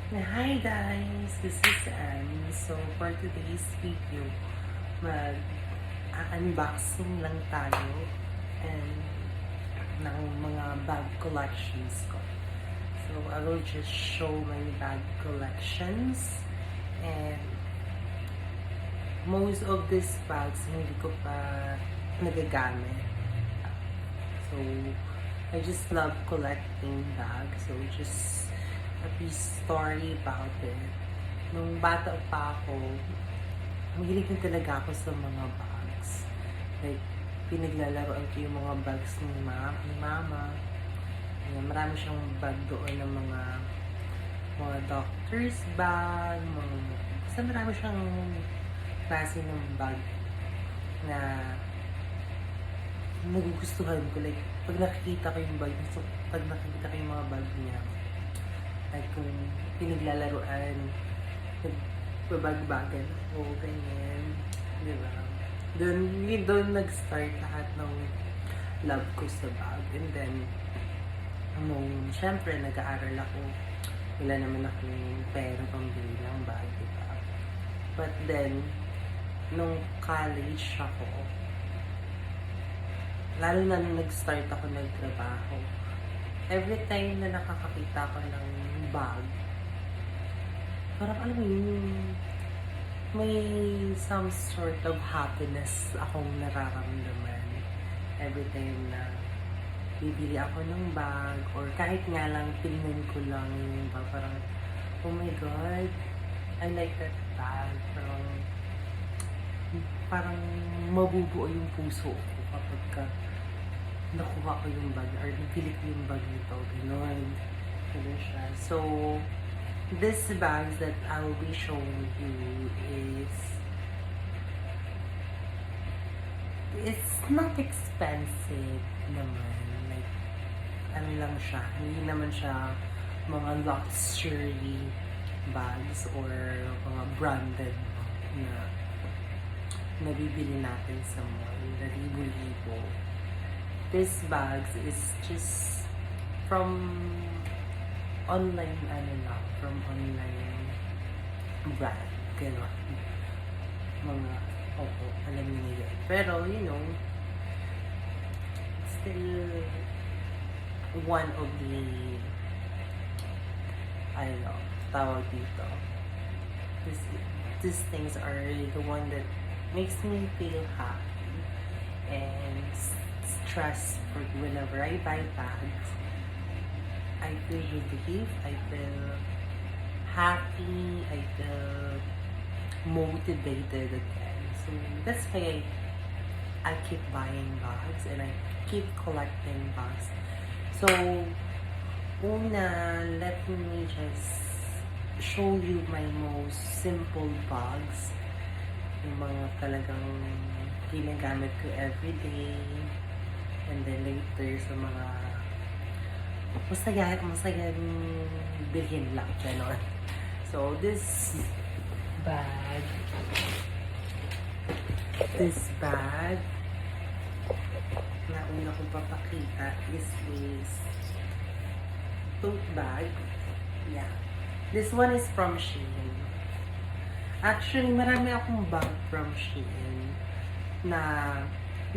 Hi guys, this is Anne. So for today's video, mag-unboxing lang tayo and ng mga bag collections ko. So I will just show my bag collections and most of these bags hindi ko pa nagagamit. So I just love collecting bags. So just a piece story about it. Nung bata pa ako, mahilig din talaga ako sa mga bags. Like, pinaglalaroan ko yung mga bags ni mama. Ayan, marami siyang bag doon ng mga doctor's bag, basta marami siyang klase ng bag na nagugustuhan ko. Like, pag nakikita ko yung bag, so, pag nakikita ko yung mga bag niya, like kung pinaglalaroan, nagbabag-bagan ako, ganyan, di ba? Doon nag-start lahat ng love ko sa bag. And then, nung syempre nag-aaral ako, wala naman akong pera pambili ng bag, di ba? But then, nung college ako, lalo na nung nag-start ako nagtrabaho, every time na nakakakita ko ng bag, parang alam mo yun, may some sort of happiness akong nararamdaman every time na bibili ako ng bag or kahit nga lang tingnan ko lang yung bag, parang oh my god, I like that bag. Parang mabubuo yung puso ko kapag nakuha ko yung bag or nabili ko yung bag nito, gano'n. Gano'n siya. So, this bags that I will be showing you it's not expensive naman. Like, ano lang siya, hindi naman siya mga luxury bags or mga branded na nabibili natin sa mall na libo-libo. This bags is just from online, from online brand, gano'n. Mga, alam niyo yun. Pero, still one of the, tawag dito. These things are the one that makes me feel happy and stress for whenever I buy bags. I feel relief, I feel happy, I feel motivated again. So that's why I keep buying bags and I keep collecting bags. So, una, let me just show you my most simple bags. Yung mga talagang ginagamit ko everyday. And then later sa mga masayang bilhin lang, gano'n. So, this bag na una kong papakita is tote bag. Yeah. This one is from Shein. Actually, marami akong bag from Shein na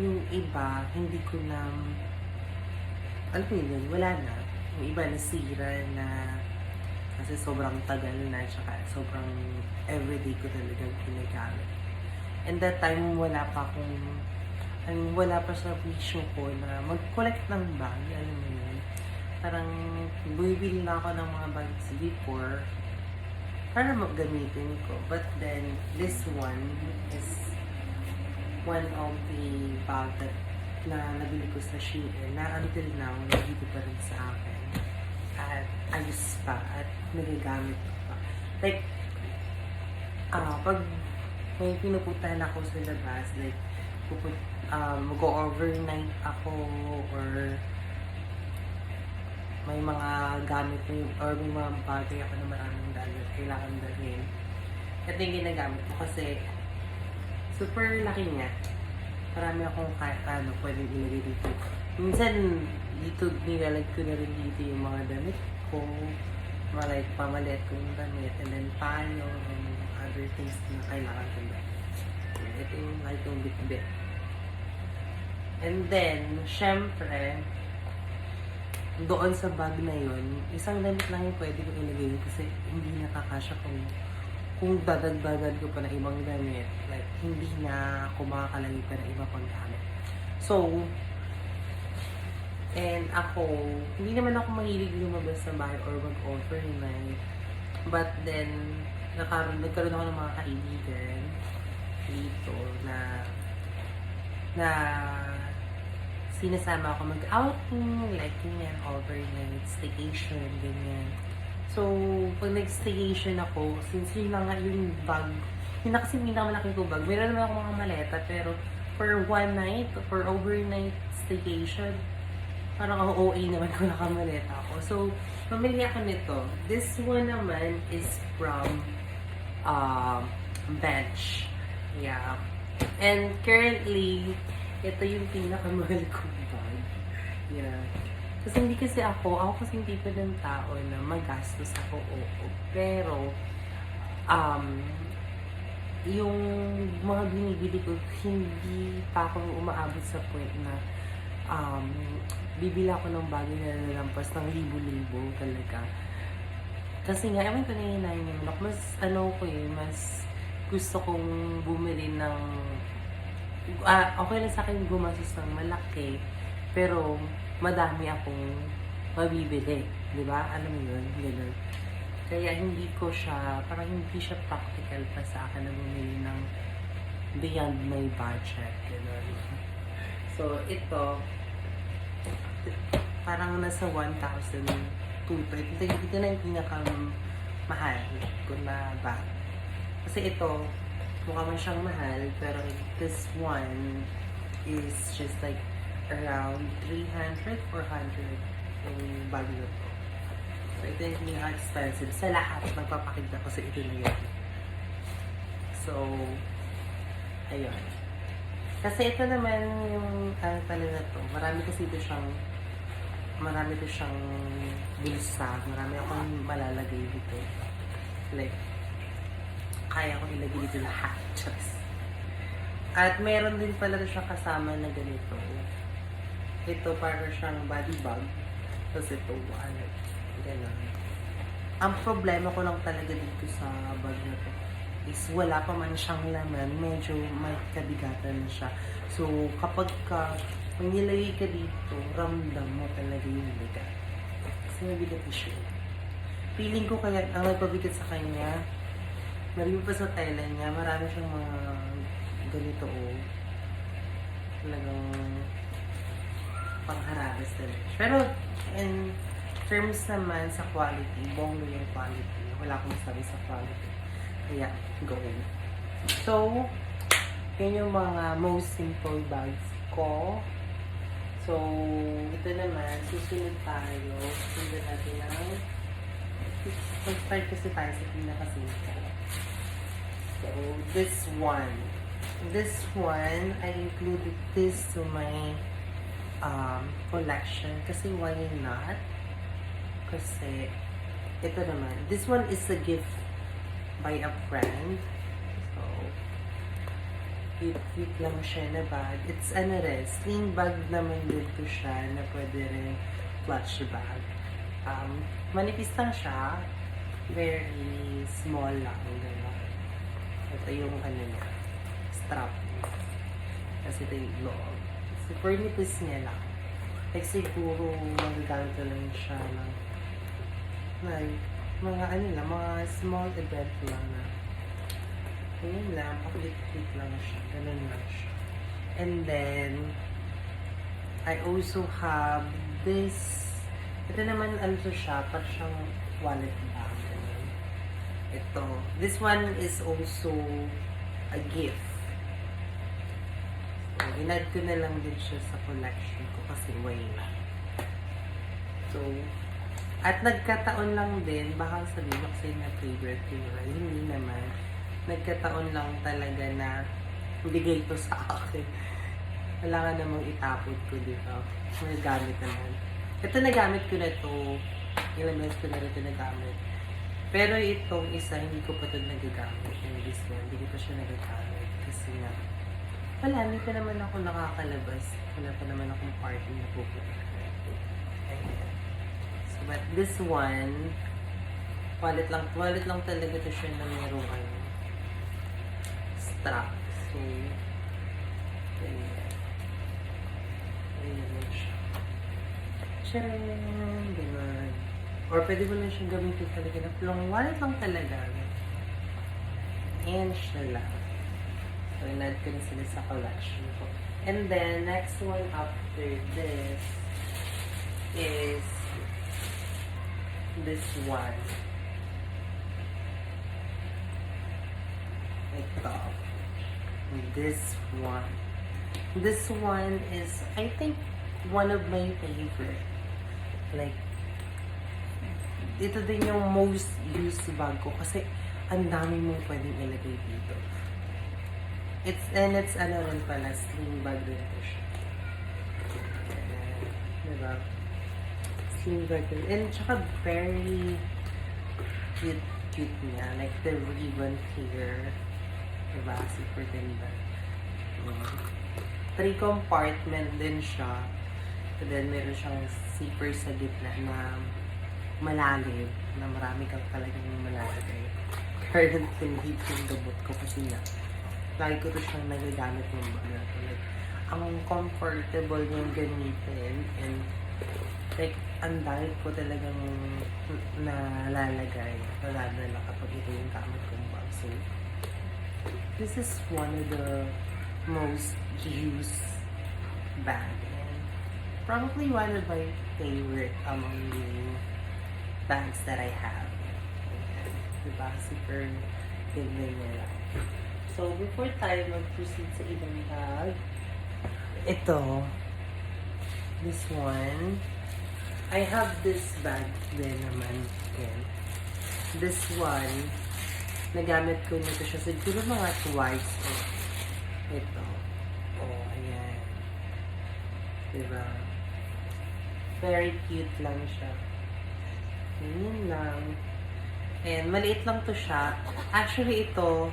yung iba, hindi ko na, alam mo yun, wala na. Yung iba nasira na kasi sobrang tagal na, tsaka sobrang everyday ko talagang ginagamit. And that time, wala pa sa vision ko na mag-collect ng bag, alam mo yun. Parang, bumibili na ako ng mga bags before para gamitin ko. But then, this one is one of the bag na nabili ko sa Shein na until now, nandito pa rin sa akin. At ayos pa at nagagamit ko pa. Like, pag may pinupuntahan ako sa labas, like, mag-overnight ako or may mga gamit or may mga bagay ako na maraming kailangan dalhin. Ito yung ginagamit ko kasi super laki niya. Marami akong kahit pwedeng ilagay dito. Minsan, dito nilalag ko na rin dito yung mga damit ko. like pamalit kong damit, and then payo, and other things na kailangan ko ba. Ito yung itong bit-bit. And then, syempre, doon sa bag na yun, isang damit lang yung pwede ko ilagay kasi hindi nakakasya kung dadagdagan ko pa na ibang damit. Like, hindi na ako makakalagay pa na iba pang gamit. So, and ako, hindi naman ako mahilig lumabas sa bahay or mag-overnight. But then, nagkaroon ako ng mga kaibigan dito na sinasama ako mag-outing, like ganyan, overnight, staycation, ganyan. So, pag nag-staycation ako, since yun lang nga yung bag, yun na kasi pinakamalaking ko bag, meron naman ako mga maleta, pero for one night, for overnight staycation, parang ako OA naman kung nakamaleta ako. So, pamili ako nito. This one naman is from Bench. Yeah. And currently, ito yung pinakamahal kong bag. Yeah. Kasi hindi kasi ako kasi yung tipo ng tao na magastos ako, oo. Pero, yung mga binibili ko, hindi pa ako umaabot sa point na bibila ako ng bagay na nalampas ng libo-libo talaga. Kasi nga, ewan ko na hinahin yung manok. Mas, mas gusto kong bumili ng okay lang sa akin gumastos ng malaki, pero madami akong mabibili. Di ba? Alam mo yun? Ganun. Kaya hindi ko siya, parang hindi siya practical pa sa akin na bumili ng beyond my budget. Ganun. So, ito, parang nasa 1,000 ito na yung pinakamahal ko na bag. Kasi ito, mukha man siyang mahal, pero this one is just like around 300, 400 yung bag na to. So, ito yung pinaka-expensive. Sa lahat, magpapakita ko sa ito na yun. So, ayun. Kasi ito naman yung pala na to. Marami to siyang bulsa. Marami akong malalagay dito. Like, kaya ko ilagay dito lahat. Just. At meron din pala siyang kasama na ganito. Ito para siyang body bag. Tapos ito, wallet. Ganun. Ang problema ko lang talaga dito sa bag na to is wala pa man siyang laman. Medyo may kabigatan na siya. So, kapag pag nilagay ka dito, ramdam mo talaga yung bigat. Kasi mabigat na siya. Feeling ko kaya ang nagpabigat sa kanya, marami pa sa Thailand niya, marami siyang mga ganito talagang pangharabas talaga. Pero in terms naman sa quality, bonglo yung quality. Wala akong masabi sa quality. Kaya, go. So, yun yung mga most simple bags ko. So, ito naman, susunod tayo. Susunod natin ng start kasi tayo sa pinaka-simple. So, this one, I included this to my collection. Kasi why not? Kasi, ito naman, this one is a gift by a friend. So, cute lang siya na bag. It's sling bag naman dito siya na pwede rin clutch bag. Manipis lang siya. Very small lang. Gano'n. Ito yung niya, strap niya. Kasi ito yung loob. Super nipis niya lang. Like siguro magagamit ko lang siya ng mga mga small event lang na ayun lang, pakulit-kulit lang siya. Ganun lang siya. And then, I also have this. Ito naman, siya, parang siyang wallet bag. Ganun. Ito. This one is also a gift. So, inad ko na lang din siya sa collection ko kasi why not. So, at nagkataon lang din, baka sabihin ko kasi na favorite ko yun. Hindi naman. Nagkataon lang talaga na bigay to sa akin. Wala ka namang itapod ko dito. May gamit naman. Ito nagamit ko na to Ilang beses ko na rin ito nagamit. Pero itong isa, hindi ko pa ito nagagamit. Yung this one, hindi ko pa siya nagagamit. Kasi nga, wala, hindi pa naman ako nakakalabas. Wala pa naman akong party na pupunta. Ayan. So, but this one, wallet lang talaga ito siya na mayroong ano, strap. So, ayan. Ayan siya. Tcharam! Ganun. Or pwede mo na siyang gamitin talaga na long wallet lang talaga. Ayan siya lang. So, in-add ko na sila sa collection ko. And then, next one after this is this one. Ito. This one. This one is, I think, one of my favorite. Like, ito din yung most used bag ko kasi ang dami mong pwedeng ilagay dito. It's ano rin pala, sling bag rin po siya. Diba? Sling bag rin. And tsaka very cute niya. Like the ribbon here. Diba? Super ganda. 3 compartment din siya. And then meron siyang zipper sa gitna na malalim. Na marami kang talagang malalagay. Currently, hindi yung gamot ko kasi nga lagi ko to siyang nagagamit ng bag na to. Like, ang comfortable niyang gamitin and like, ang dahil ko talagang nalalagay. Naladala kapag ito yung gamit kong bag. So, this is one of the most used bag. And probably one of my favorite among the bags that I have. Diba? Super ganda niya lang. So, before tayo mag-proceed sa ibang bag, ito, this one, I have this bag din naman. Again. This one, nagamit ko nito siya siguro mga twice. Oh, ito. Oh, ayan. Diba? Very cute lang siya. Ganyan lang. And maliit lang to siya. Actually, ito,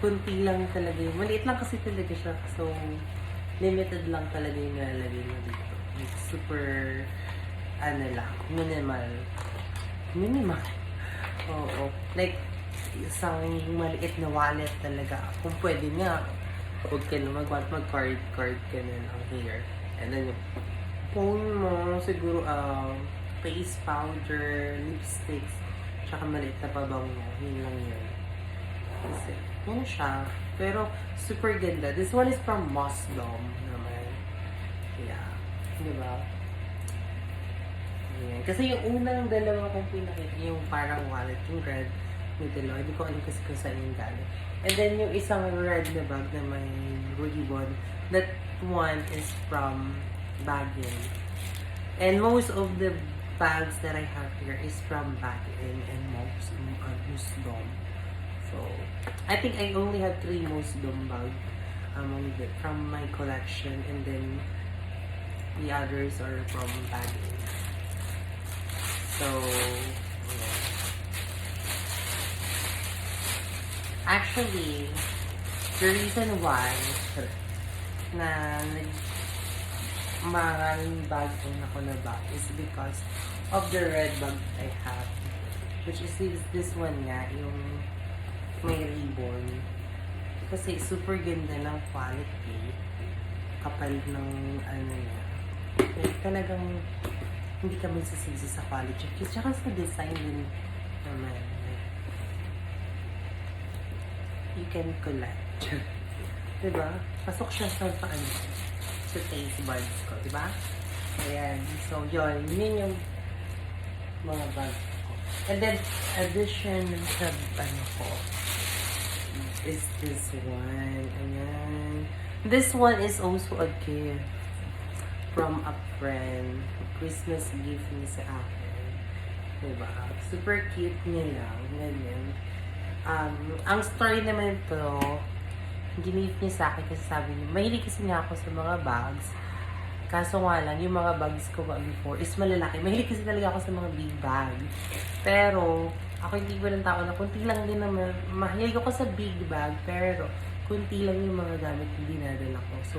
kunti lang talaga yun. Maliit lang kasi talaga siya. So, limited lang talaga yung nalalagay mo dito. Like, super, ano lang, minimal. Minimal. Oo. Like, isang maliit na wallet talaga. Kung pwede nga, huwag ka na mag-card ka na lang here. And then, yung phone mo, siguro, face powder, lipsticks, tsaka maliit na pabango. Yun lang yun. Kasi, yun siya. Pero, super ganda. This one is from Mosdom naman. Yeah. Diba? Ayan. Kasi yung unang dalawa kong pinakita, yung parang wallet, yung red, may dalawa. Hindi ko alam kasi kung saan yung galing. And then, yung isang red na bag na may ribbon, that one is from Baguio. And most of the bags that I have here is from Baguio and Mosdom. So, I think I only have 3 Mosdom bags from my collection, and then the others are from Baguio. So, yeah. Actually, the reason why na maraming bag ako na bag is because of the red bag I have, which is this one nga, yung may ribbon. Kasi super ganda ng quality, kapal ng ano niya. Like, talagang hindi ka magsasisi sa quality. Tsaka sa design din naman. Like, you can collect. Diba? Pasok siya sa paano, sa taste buds ko, diba? Ayan. So, yun yung mga bag ko. And then, addition sa ano ko is this one. Ayan. This one is also a gift from a friend. Christmas gift niya sa akin. Diba? Super cute niya lang. Ganyan. Ang story naman ito, ginift niya sa akin kasi sabi niya, mahilig kasi nga ako sa mga bags. Kaso nga lang, yung mga bags ko ba before is malalaki. Mahilig kasi talaga ako sa mga big bag. Pero, ako hindi ko ng tao na kunti lang din naman. Mahilig ako sa big bag, pero kunti lang yung mga gamit na dinadala ko. So,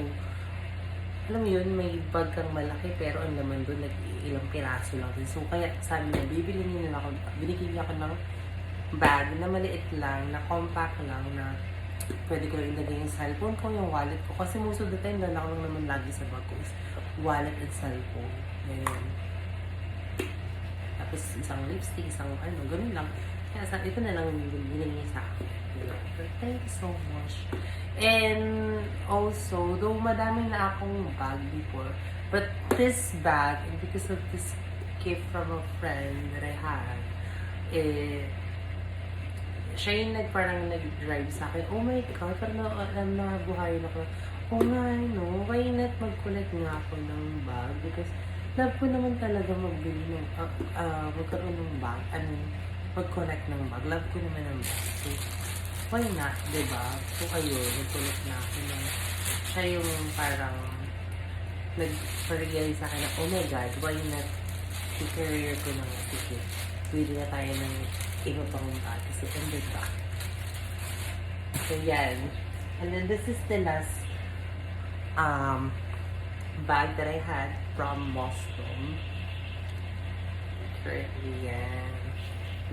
alam mo yun, may bag kang malaki, pero ang laman doon, ilang piraso lang din. So, kaya sabi niya, bibili niya na ako, binigyan niya ako ng bag na maliit lang, na compact lang, na pwede ko rin ilagay yung cellphone ko, yung wallet ko. Kasi most of the time, dala ko lang naman lagi sa bag ko is wallet and cellphone. Ngayon. Tapos isang lipstick, isang ano, ganun lang. Kaya ito na lang binigyan niya sa akin. But thank you so much. And also, though madami na akong bag before, but this bag, because of this gift from a friend that I had, siya yung parang nag-drive sa akin. Oh my God, parang nabuhayin ako. Oh nga, no, why not mag-collect nga ako ng bag? Because love ko naman talaga magbili ng, magkaroon ng bag. Mag-collect ng bag. Love ko naman ng bag. So, why not, diba? So, ayun, nag-collect na ako ng, siya yung parang nag-realize sa akin na, oh my God, why not i-career ko ng ticket? Pwede na tayo ng inutang bag kasi ended ba? So, yan. And then, this is the last bag that I had from Mostrom. Currently, yan.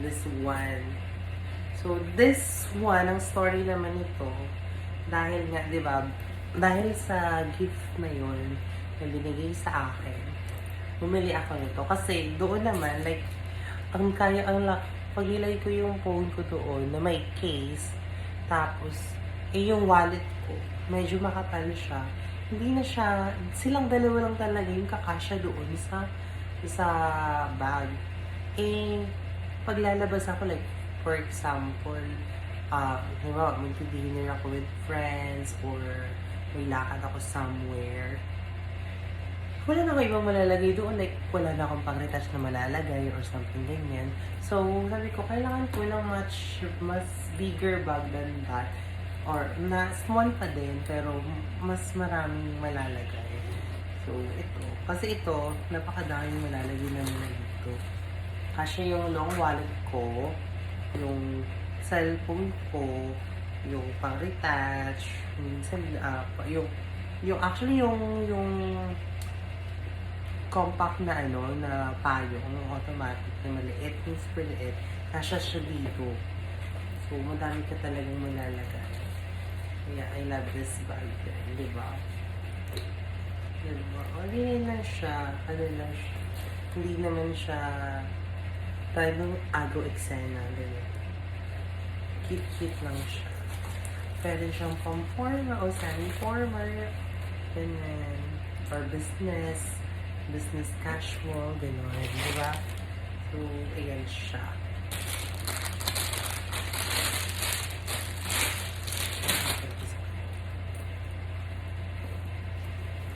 This one. So, this one, ang story naman ito, dahil nga, di ba, dahil sa gift na yun, na binigay sa akin, bumili ako nito. Kasi, doon naman, like, paglilay ko yung phone ko doon, na may case, tapos, yung wallet ko, medyo makapal siya. Hindi na siya, silang dalawa lang talaga yung kakasya doon sa bag. Paglalabas ako, like, for example, diba, mag-dinner ako with friends, or may lakad ako somewhere, wala na ako ibang malalagay doon, like, wala na akong pang-retouch na malalagay or something ganyan. So, sabi ko, kailangan ko ng mas bigger bag than that, or na small pa din, pero mas maraming malalagay. So, ito. Kasi ito, napakadaming malalagay naman dito. Kasi yung long wallet ko, yung cellphone ko, yung pang-retouch, minsan, actually, yung compact na na payong, automatic na maliit, yung super liit, kasya siya dito. So, madami ka talagang malalagay. Yeah, I love this bag din, di ba? Diba? Hindi lang siya, hindi naman siya talagang agro-eksena, diba? Cute-cute lang siya. Pwede siyang pang-formal o semi-formal, ganyan, or business casual, gano'n, di ba? So, ayan siya.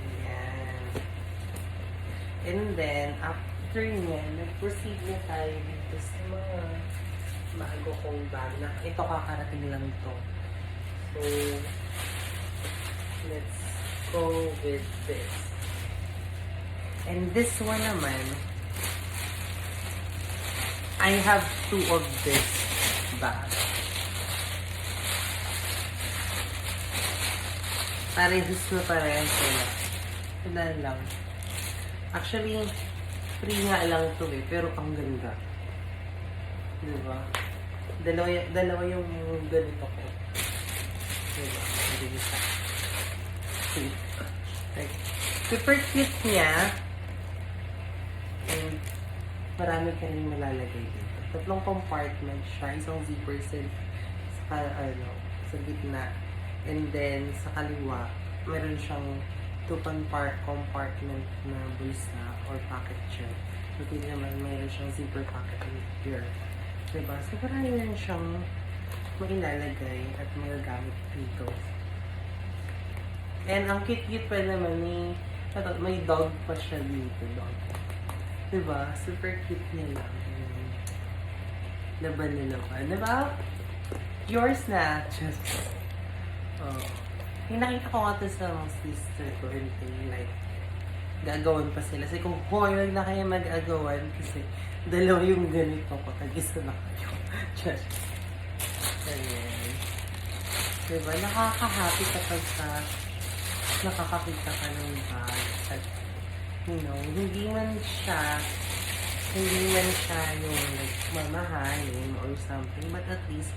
Ayan. And then, after niyan, nag-proceed na tayo dito sa mga bago kong bag na ito kakarating lang ito. So, let's go with this. And this one naman, I have two of this bag. Parehas na parehas sila. Wala lang. Actually, free nga lang ito pero ang ganda. Diba? Dalawa yung ganito ko. Diba? Hindi isa. Super cute niya. And marami ka rin malalagay dito. Tatlong compartment siya. Isang zipper sa gitna. And then, sa kaliwa, meron siyang compartment na bulsa or pocket siya. Buti naman, meron siyang zipper pocket here. Diba? So, marami rin siyang mailalagay at magagamit dito. And ang cute-cute pa naman may dog pa siya dito. Dog. Diba? Super cute niya lang. Laban na naman. Diba? Yours na. Just, Nakita ko nga ito sa mga sister ko and they like, gagawan pa sila. Kasi kung, hoy, wag na kayo mag-agawan kasi dalawa yung ganito ko. Tag-isa na kayo. Just, ayan. Diba? Nakaka-happy kapag nakakakita ka ng bag. At, you know, hindi man siya yung like, mamahalin or something, but at least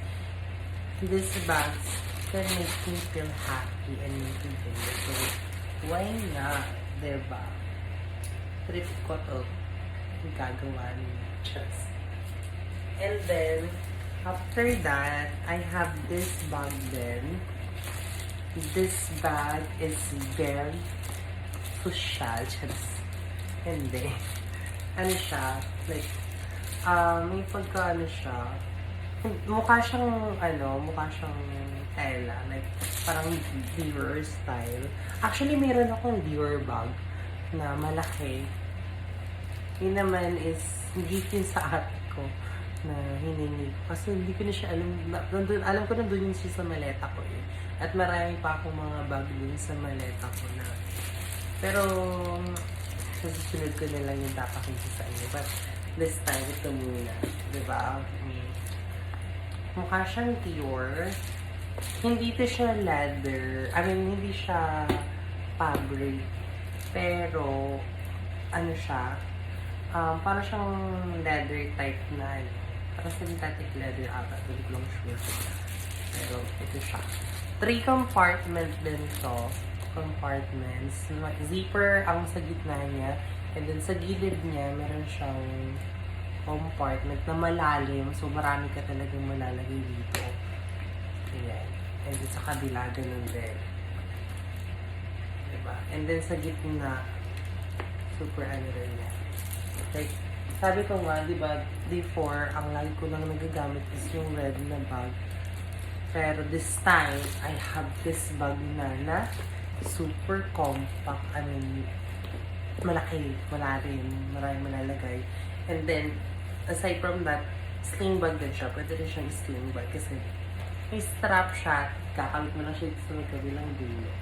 these bags can make me feel happy and make me feel good. So, why not? Diba? Trip ko to. Gagawa niya. Just. And then, after that, I have this bag then. This bag is very social. Just. And then, ano siya? Like, may pagka ano siya. Mukha siyang tela. Like, parang Dior style. Actually, meron akong Dior bag na malaki. Yun naman is gift yun sa ate ko na hiningi ko. Kasi hindi ko na siya alam. Alam ko na doon yun siya sa maleta ko eh. At marami pa akong mga bag doon sa maleta ko na. Pero, susunod ko na lang yung papakita sa inyo. But, this time, ito muna. Diba? Mukha siyang Dior. Hindi ito siya leather. I mean, hindi siya fabric. Pero, ano siya? Para siyang leather type na, parang synthetic leather ata. Hindi ko lang sure. Pero, ito siya. 3 compartment din to. Compartments. Zipper ang sa gitna niya. And then, sa gilid niya, meron siyang compartment na malalim. So, marami ka talagang malalagay dito. Ayan. And then, sa kabila, ganun din. Diba? And then, sa gitna, super ano rin niya. Like, sabi ko nga, diba, before, ang lagi ko lang nagagamit is yung red na bag. Pero this time, I have this bag na super compact. I mean, malaki, malalim, maraming malalagay. And then, aside from that, sling bag din siya. Pwede rin siyang sling bag kasi may strap siya. Kakamit mo lang siya sa magkabilang dulo.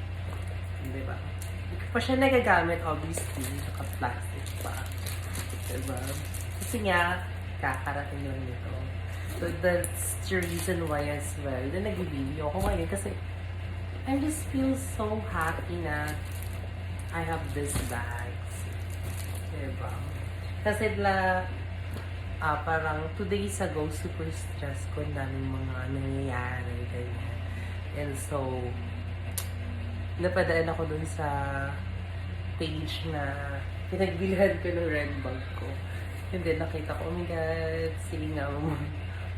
Diba? Hindi ko pa siya nagagamit, obviously. Naka-plastic pa. Diba? Kasi nga, kakarating lang nito. So, that's the reason why as well. Then, nag-video ako ngayon kasi I just feel so happy na I have this bags. Diba? Kasi parang 2 days ago, super stress ko. Ang daming mga nangyayari, ganyan. And so, napadaan ako dun sa page na pinagbilihan ko ng red bag ko. And then, nakita ko, oh my God, sige nga,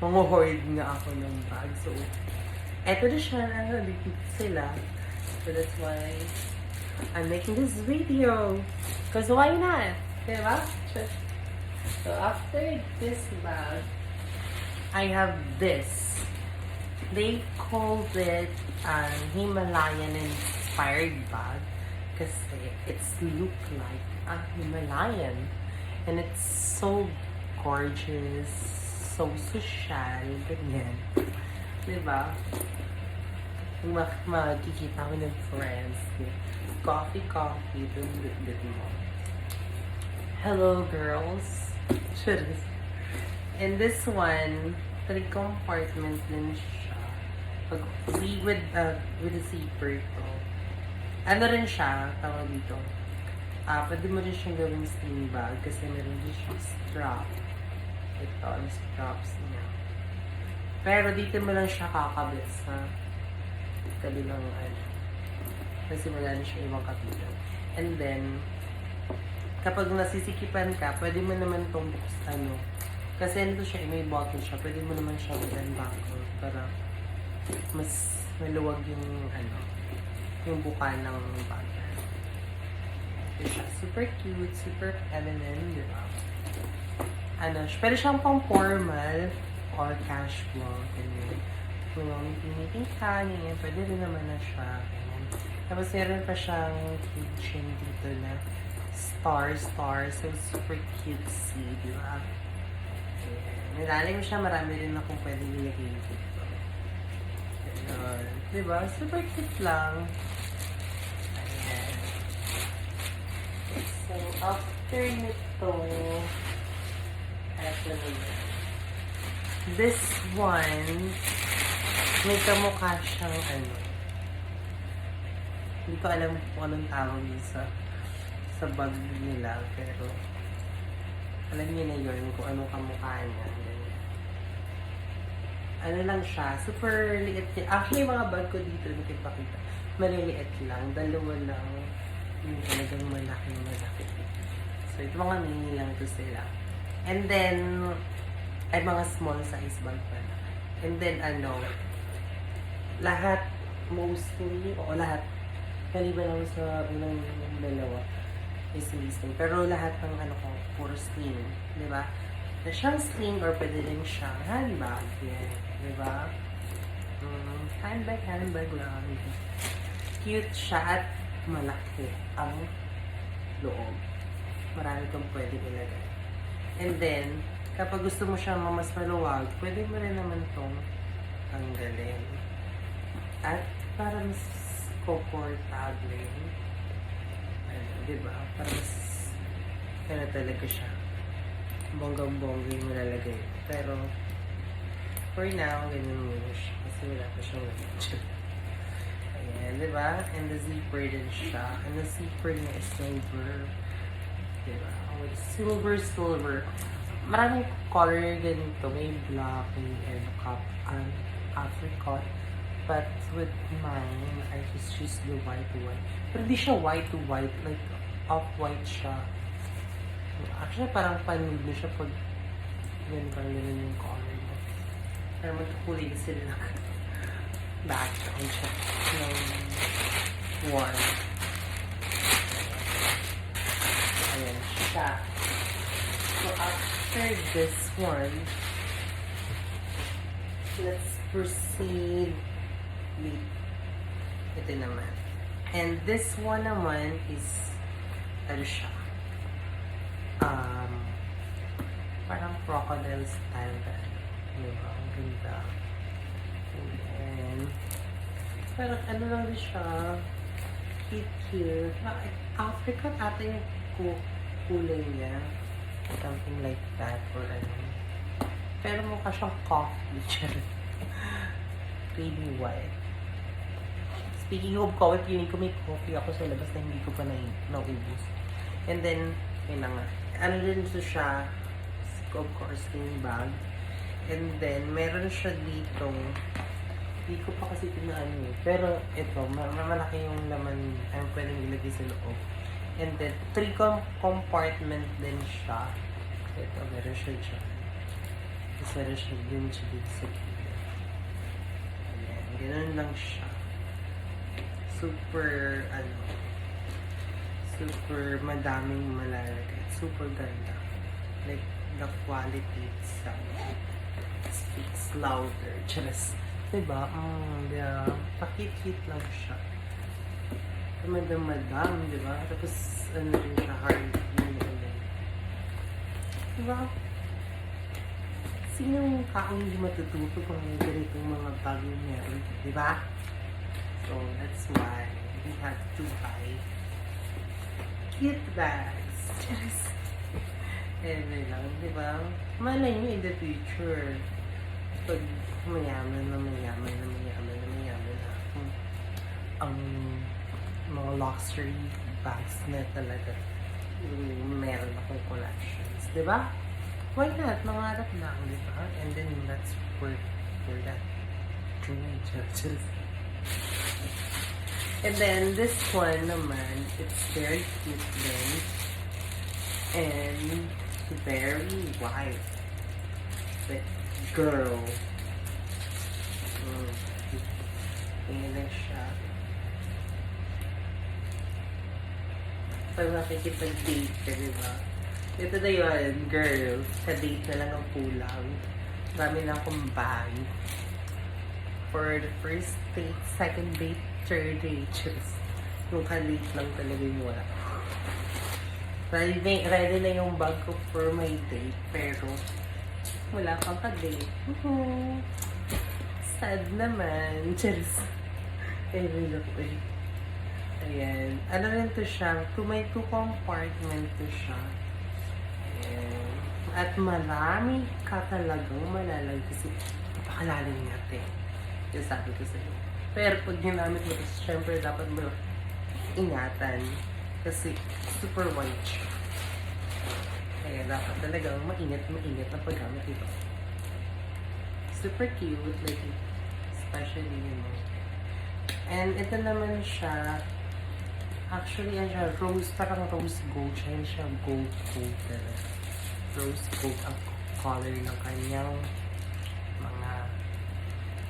hoard nga ako ng bag. So, eto na siya, nandito sila. So, that's why I'm making this video. Because why not? Diba? So, after this bag, I have this. They called it Himalayan inspired bag kasi it's look like a Himalayan and it's so gorgeous, so social, ganyan. Diba? Makikita ko ng friends. Coffee, dun mo. Hello, girls. And this one, 3 compartment din siya. With a zipper to. Ano rin siya, tawag dito. Pwede mo rin siyang gawing sling bag kasi meron din siyang strap. Ito, ang straps niya. Pero dito mo lang siya kakabit sa kabilang kasi wala na siya ibang kabilang. And then, kapag nasisikipan ka, pwede mo naman itong kasi ano siya, may bottle siya, pwede mo naman siya i-unbuck para mas maluwag yung yung buka ng bag. Ito siya, super cute, super feminine, di ba? Pwede siyang pang formal or casual, ganyan. Kung meeting ka, ganyan, pwede rin naman na siya, ganyan. Tapos meron pa siyang keychain dito na star, so super cutesy, di ba? Nilalim siya, marami rin akong pwede nilagay dito. Ayan. Di ba? Super cute lang. Ayan. So, after nito, eto naman. This one, may kamukha siyang ano. Hindi ko alam kung anong tawag yun sa bag nila, pero alam niyo na yun kung anong kamukha niya. Ganyan. Ano lang siya, super liit niya. Actually, yung mga bag ko dito, nakipakita, maliliit lang, dalawa lang, yung talagang malaki. So, ito mga mini lang to sila. And then, ay mga small size bag pala. And then, lahat, mostly, o lahat, kaliban lang sa unang dalawa, is sling. Pero lahat ng puro sling. Diba? Na siyang sling or pwede rin siyang handbag. Yan. Diba? Handbag lang. Cute siya at malaki ang loob. Marami kang pwede ilagay. And then, kapag gusto mo siyang mas maluwag, pwede mo rin naman itong tanggalin. At para mas comfortable. Diba? Para mas talaga siya. Bonggang-bongga yung malalagay. Pero, for now, ganyan muna siya. Kasi wala pa siyang lagay. Ayan, diba? And the zipper din siya. And the zipper niya is silver. Diba? Silver. Maraming color ganito. May black, may apricot. But with mine, I just choose the white. Pero di siya white to white. Like, off-white siya. Actually, parang panude na siya pag ganun yung color mo. Pero magkukulay na sila ng background siya. Ng one. Ayan siya. So, after this one, let's proceed with ito naman. And this one naman is siya. Parang crocodile style ba? Diba? Ang ganda. And parang lang din siya. Cute. African ata yung kulay niya. Something like that. Or pero mukha siyang coffee. Really white. Speaking of coffee, feeling ko may coffee ako sa labas na hindi ko pa naubos. And then, yun na nga. Din siya, of course, yung bag. And then, meron siya dito. Hindi ko pa kasi tinaan eh. Pero, ito, malaki yung laman. Ay, pwedeng ilagay sa loob. And then, 3 compartment din siya. Ito, meron siya dyan. Tapos meron siya din dito sa gilid. Ayan, ganun lang siya. Super madaming malalagay. Super ganda. Like, the quality itself speaks louder. Just, diba? Yeah. Pakit-hit lang siya. Madam, diba? Tapos, rin siya, hard. Diba? Sinong taong hindi matututo kung ganitong mga bagong meron? Diba? So, that's why we have to buy cute bags. Just, lang, di ba? Malay nyo in the future, pag mayaman na ang mga luxury bags na talaga meron akong collections. Di ba? Why not? Mangarap lang, di ba? And then, that's for that. Just and then, this one naman, it's very cute din. And very white. But, girl. Ayan lang siya. Pag nakikipag-date ka, diba? Ito na yun, girl. Sa date na lang ang kulang. Dami lang akong bag. For the first date, second date, third date, just yung ka-date lang talaga yung wala. Ready na yung bag ko for my date, pero wala kang ka-date. Sad naman. Cheers. Every look eh. Ayan. Ano rin to siya? May two compartment to siya. Ayan. At marami ka talagang malalagay kasi napakalalim natin. Yung sabi ko sa'yo. Pero pag ginamit mo ito, syempre dapat mo ingatan. Kasi super wide siya. Kaya dapat talagang maingat na paggamit ito. Super cute. Like, especially, you know. And ito naman siya, actually, yan siya, parang rose gold. Siya gold coated. Rose gold ang color ng kanyang mga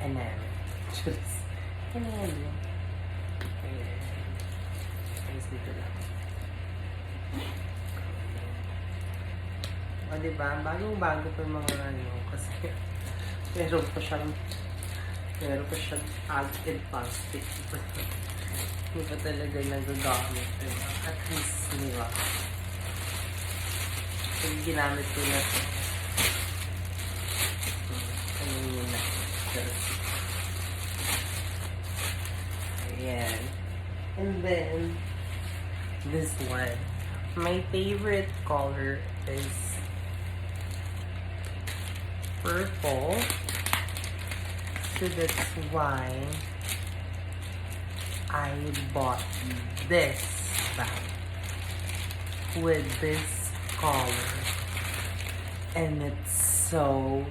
enamel. Just, enamel. Ayan. Ayos dito lang. O, diba? Bagong-bago pa yung mga ano. Kasi, meron pa siyang tag and plastic. Hindi pa talaga nagagamit. Diba? At least, diba? Pag ginamit ko na ito. Ano yun na? Ayan. And then, this one. My favorite color is purple. So that's why I bought this bag with this color. And it's so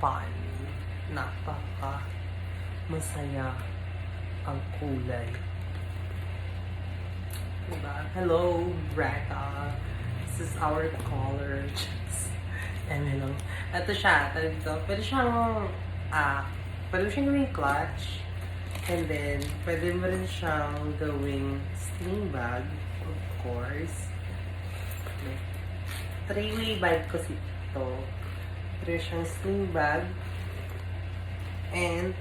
fun. Napaka masaya ang kulay. Diba? Hello, Breka. This is our color. And hello. Ito siya. Pwede siyang gawing clutch. And then, pwede mo rin siyang gawing sling bag. Of course. Three-way bag kasi ito. Pwede siyang sling bag. And,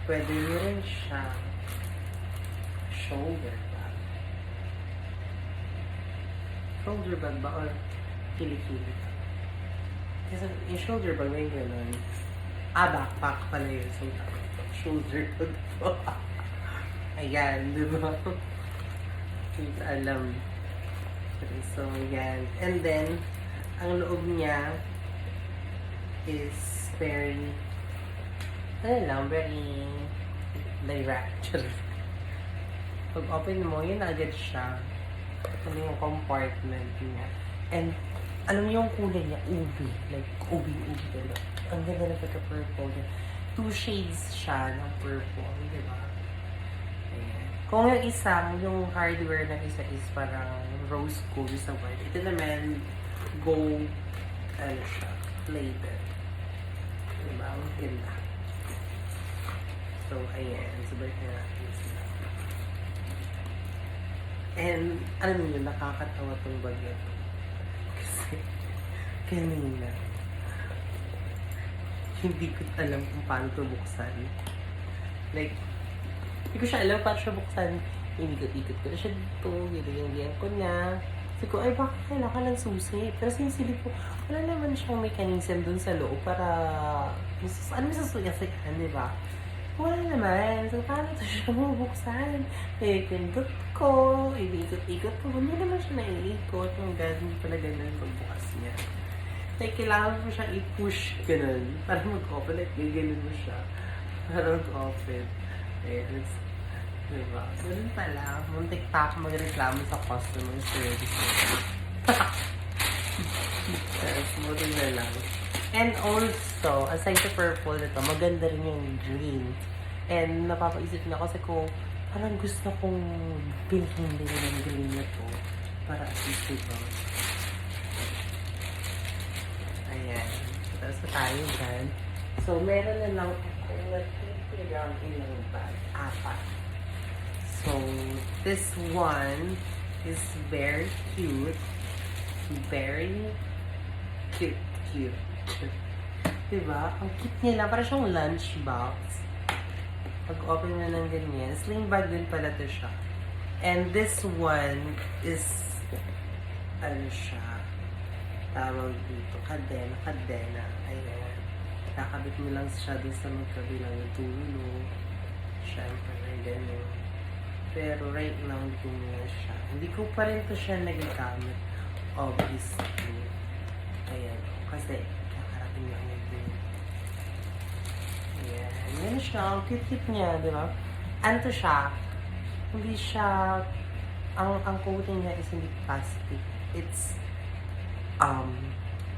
pwede mo rin siyang shoulder bag. Shoulder bag ba? Or kilikili? Kasi yung shoulder bag may gano'n. Backpack pala yun. So, shoulder bag po. Ayan, di ba? Hindi alam. So, yan. And then, ang loob niya is very, very direct. Pag open mo, yun agad siya. Ito yung compartment niya. And, alam niyo yung kulay niya, ubi. Like, ubi talaga. Ang ganda na pagka-purple niya. 2 shades siya ng purple, di ba? Ayan. Kung yung isa, yung hardware ng isa is parang rose gold sa white. Ito naman, gold, siya, plated. Diba? Ang ganda. So, ayan. Sabay na natin sila. And, alam niyo, nakakatawa tong bag ito. Kasi, kanina, hindi ko alam kung paano ito buksan. Like, hindi ko siya alam paano siya buksan. Ikot-ikot ko na siya dito, ginigyan ko na. Sabi ko, ay bakit kailangan ng susi? Pero sinisilip ko, wala naman siyang mechanism dun sa loob para, ano sasuya-sayan, di ba? Wala naman. So, paano ito siya mabuksan? Ikot ko, ikot-ikot ko. Hindi naman siya naiikot. Ang ganun pala ganun pagbukas niya. Like, kailangan mo siya i-push ganun para mag-open. Like, ganun mo siya para mag-open. Ayan. Diba? Ganun pala. Muntik pa ako magreklamo sa customer service. Yes, buti na lang. And also, aside sa purple ito, maganda rin yung green. And napapaisip na kasi ko, parang gusto kong bilhin din yung green nito para at least ito. Ayan. Tapos na tayo dyan. So, meron na lang akong natitira ilang bag. 4. So, this one is very cute. Very cute. Diba? Ang cute nila. Parang siyang lunchbox. Pag-open mo ng ganyan. Sling bag din pala to siya. And this one is, ano siya, tawag dito, kadena. Ayan. Kakabit mo lang siya dun sa magkabilang tulo. Siyempre, ganyan. Pero right now, hindi ko na siya. Hindi ko pa rin to siya nagagamit. Obviously. Ayan. Kasi, kakarating lang yun din. Ayan. Yan siya. Ang cute-cute niya, di ba? Ano to siya? Hindi siya, ang coating niya is hindi plastic. It's,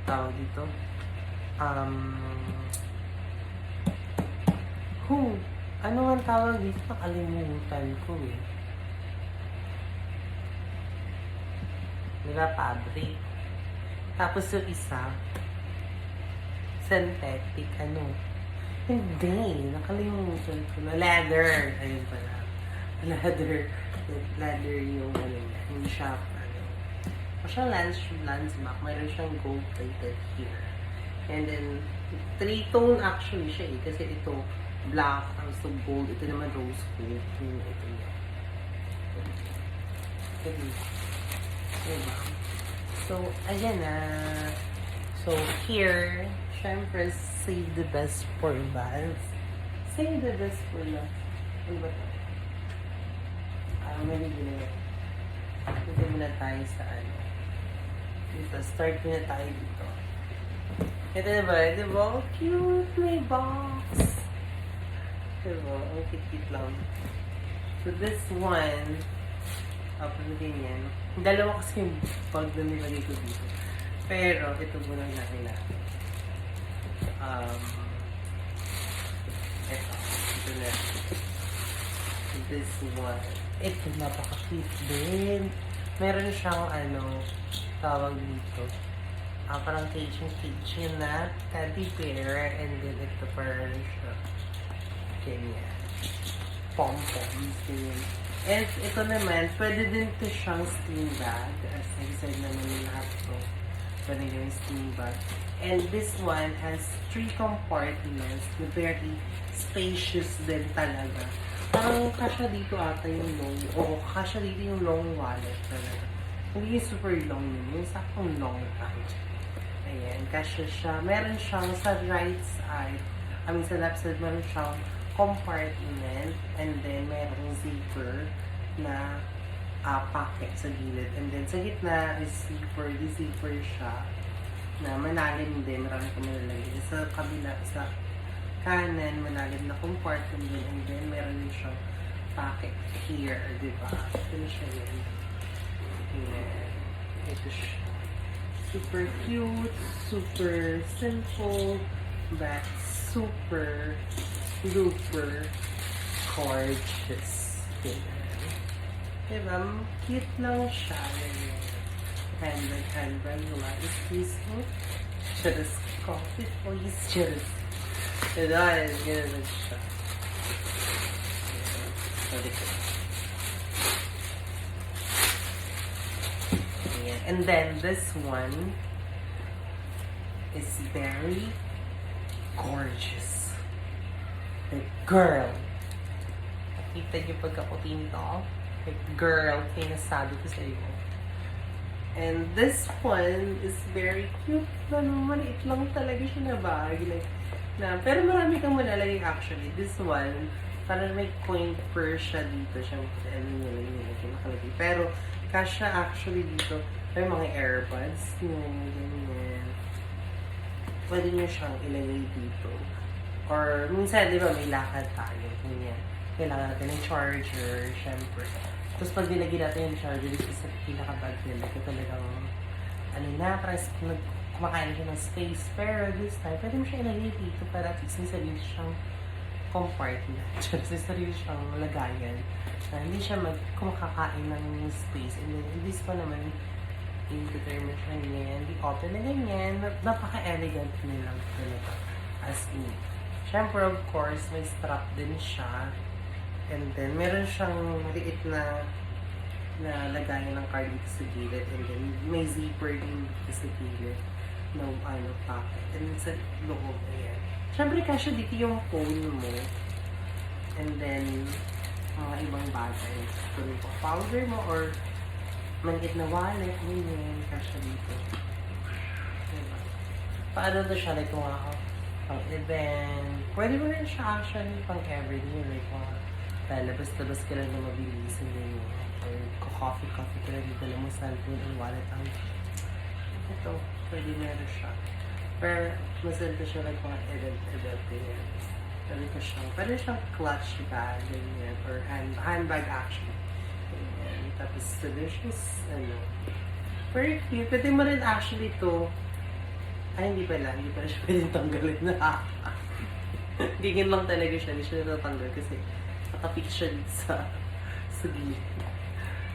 tawag dito, ano ang tawag dito? Nakalimutan ko eh. Diba, fabric. Tapos yung isa, synthetic, hindi, nakalimutan ko na. Leather. Ayun pala. Leather yung niya. Hindi siya, siya lens back. Mayroon siyang gold plated here. And then, 3-tone actually siya eh. Kasi ito, black, so gold. Ito naman rose gold. Ito niya. Diba? So, ayan na. So, here, syempre, save the best for last. Save the best for last. Ano ba ito? May bibili. Dito muna tayo sa dito. Start muna tayo dito. Ito diba? Diba? Cute! May box! Diba? Ang cute lang. So this one, ganyan. Dalawa kasi yung bag na nilagay ko dito. Pero, ito muna natin na. Ito na. This one. Ito, napaka-cute din. Meron siyang, tawag dito. Parang kitchen na teddy bear. And then, ito parang siya. Ganyan. Pom-poms din. And ito naman, pwede din ito siyang sling bag. As I said naman yung lahat ito. Pwede yung sling bag. And this one has 3 compartments na very spacious din talaga. Parang kasya dito ata yung long, kasya dito yung long wallet talaga. Hindi yung super long yun, yung saktong long pant. Ayan, kasya siya. Meron siyang sa right side, sa left side, meron siyang compartment, and then merong zipper na pocket sa gilid. And then sa gitna is zipper, di-zipper siya na manalim din, marami ko malalagay. Sa kabila, sa kanan, manalim na compartment din, and then meron din siyang pocket here, diba? Ito na siya yun. Ayan. Ito siya. Super cute, super simple, but super duper gorgeous. Diba? Cute lang siya. Handbag. Excuse me. Just coffee, please. Just. Diba? Ganun siya. And then this one is very gorgeous. Like, girl. Nakita niyo pagkaputin to? Like, girl, kinasabi ko sa iyo. And this one is very cute. Maliit lang talaga siya na bag. Like, pero marami kang malalagay actually. This one, parang may point per siya dito. Siyempre, nakalagay. Pero, kasha actually dito, may mga earbuds. Ganyan. Pwede nyo siyang ilagay dito. Or, minsan, di ba, may lakad tayo. Ganyan. Kailangan natin ng charger, syempre. Tapos, pag nilagay natin yung charger, dito sa pinaka-bag nila, ito talagang, parang kumakain siya ng space. Pero, this time, pwede mo siya ilagay dito para at least may sarili siyang compartment. Kasi sarili siyang lagayan. Hindi siya kumakakain ng space. And then, this pa naman, i-determine siya ganyan. Di open na ganyan. Napaka-elegant nilang talaga. As in. Siyempre, of course, may strap din siya. And then, meron siyang maliit na lagayan ng card dito sa gilid. And then, may zipper din dito sa gilid. No, pocket. And sa loob, ayan. Siyempre, kasya dito yung phone mo. And then, mga ibang bagay. Kung powder mo or maliit na wallet, ganyan, kasya dito. Diba? Paano to siya? Like, pang event. Pwede mo rin siya actually pang everyday. Like, labas-labas ka lang na mabilis and then or coffee ka lang, dala mo cellphone and wallet ang ito, pwede meron siya. Pero masenta siya like mga edit yan. Pwede siyang clutch bag, ganyan, or handbag actually. Ganyan. Tapos delicious, very cute. Pwede mo rin actually to, hindi pala siya pwedeng tanggalin na. Gigin lang talaga siya, hindi siya natatanggal kasi nakapik siya dito sa gilid.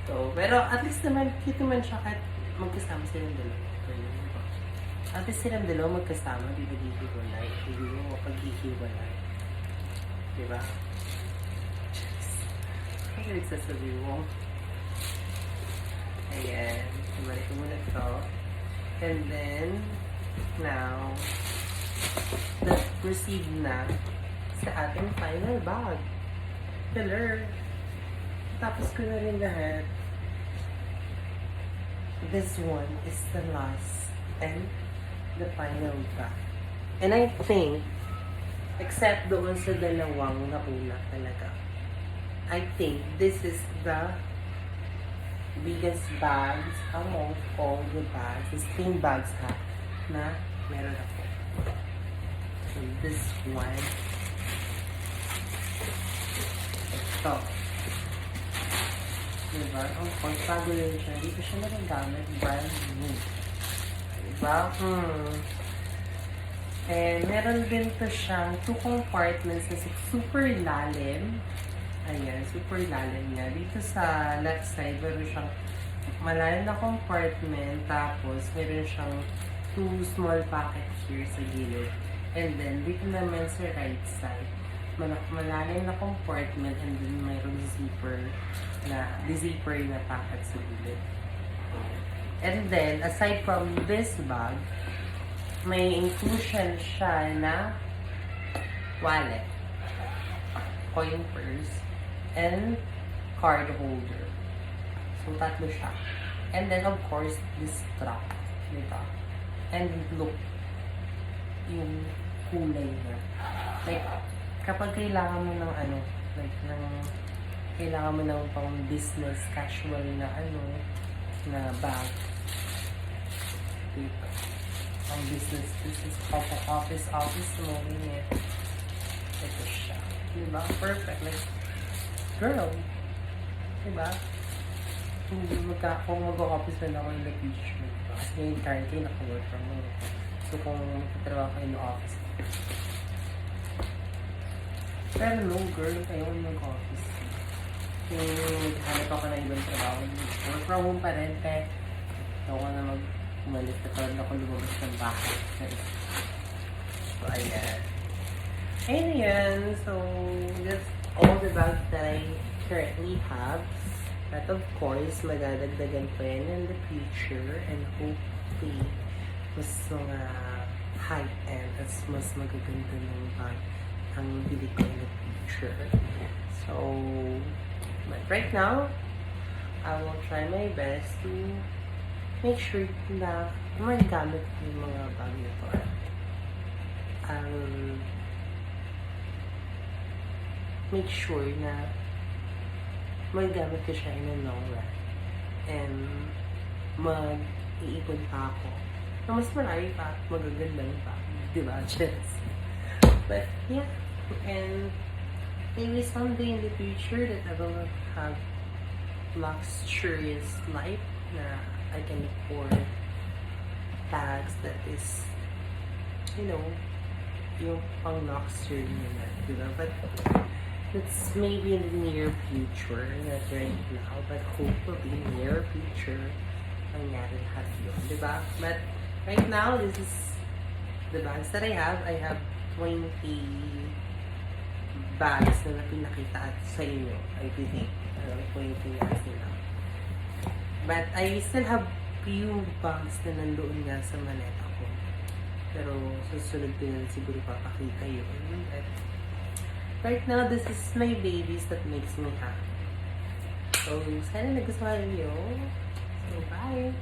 So, pero at least naman, cute naman siya kahit magkasama silang dalawa. At least silang dalawa magkasama, di ba hihiwalay? Hindi mo mapaghihiwalay. Diba? Ano nagsasabi mo? Ayan. Tumalik ko muna ito. And then, now, let's proceed na sa ating final bag. Filler. Tapos ko na rin lahat. This one is the last and the final bag. And I think, except doon sa dalawang nauna talaga, I think this is the biggest bags among all the bags, the skin bags na meron ako. So this one, ito. Diba? Ang comfortable rin siya. Dito siya nagagamit. Brand new. Diba? And meron din to siyang 2 compartments na super lalim. Ayan, super lalim niya. Dito sa left side, meron siyang malalim na compartment. Tapos, meron siyang 2 small pockets here sa gilid. And then, dito naman sa right side, malalim na compartment and then mayroong zipper na pocket sa gilid. And then, aside from this bag, may inclusion siya na wallet, coin purse, and card holder. So, tatlo siya. And then, of course, this strap. Diba? And look, yung kulay niya. Like, kapag kailangan mo ng kailangan mo ng pang business, casual na na bag. Dito. Ang business, office mo niya. Ito siya. Diba? Perfect. Like, girl. Diba? Kung mag-office na ako in the future. Diba? Kasi ngayon currently naka-work from home. So, kung magtatrabaho ka in the office. Pero no, girl. Ayaw mag-office. Kung hanap ako na ibang trabaho. Work from home pa rin. Kaya, ako na umalis na parang ako lumabas ng bahay. So, ayan. Ayan. So, that's all the bags that I currently have. But of course, madadagdagan pa yan in the future. And hopefully, mas mga high-end at mas magaganda ng bag ang bili ko in the future. So, but right now, I will try my best to make sure na magagamit ko yung mga bag nito. I'll make sure na magagamit ko siya in the long run. And mag-iipon pa ako na mas marami pa at magagandang pa. Diba? Just. But yeah. And maybe someday in the future that I will have luxurious life na I can afford bags that is, yung pang luxury nila, diba? But it's maybe in the near future, not right now, but hopefully near future, mangyari lahat yun, diba? But right now, this is the bags that I have. I have 20 bags na pinakita sa inyo, I think. 20 bags nila. But I still have few bags na nandoon nga sa maleta ko. Pero susunod ko na siguro papakita yun. But right now, this is my babies that makes me happy. So, sana nagustuhan niyo. So, bye!